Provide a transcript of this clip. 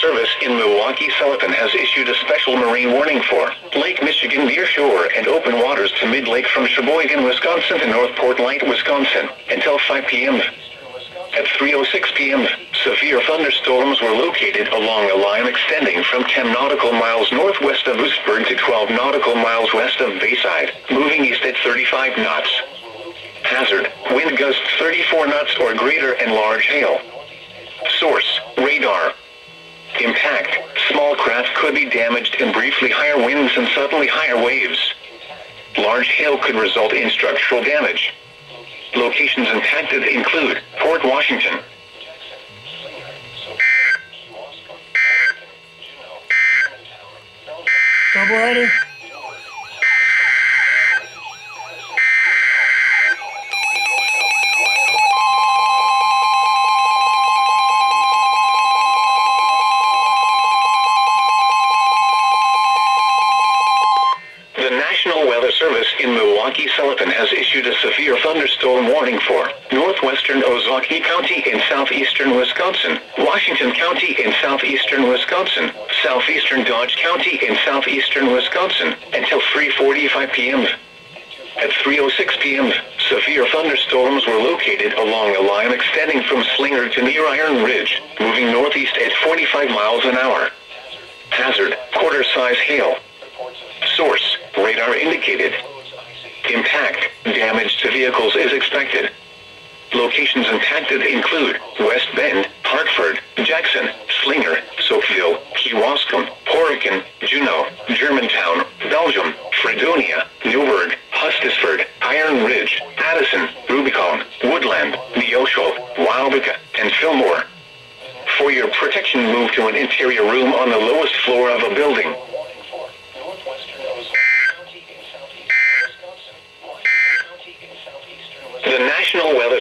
Service in Milwaukee Sullivan has issued a special marine warning for Lake Michigan near shore and open waters to mid-lake from Sheboygan, Wisconsin to Northport Light, Wisconsin, until 5 p.m. At 3:06 p.m., severe thunderstorms were located along a line extending from 10 nautical miles northwest of Lewisburg to 12 nautical miles west of Bayside, moving east at 35 knots. Hazard, wind gusts 34 knots or greater and large hail. Source, radar. Impact, small craft could be damaged in briefly higher winds and suddenly higher waves. Large hail could result in structural damage. Locations impacted include Port Washington. Double-header. The National Weather Service in Milwaukee Sullivan has issued a severe thunderstorm warning for northwestern Ozaukee County in southeastern Wisconsin, Washington County in southeastern Wisconsin, southeastern Dodge County in southeastern Wisconsin, until 3:45 p.m. At 3:06 p.m., severe thunderstorms were located along a line extending from Slinger to near Iron Ridge, moving northeast at 45 miles an hour. Hazard, quarter-size hail. Source, radar indicated. Impact, damage to vehicles is expected. Locations impacted include West Bend, Hartford, Jackson, Slinger, Soapville, Kewaskum, Horicon, Juneau, Germantown, Belgium, Fredonia, Newburgh, Hustisford, Iron Ridge, Addison, Rubicon, Woodland, Neosho, Wildeka, and Fillmore. For your protection, move to an interior room on the lowest floor of a building.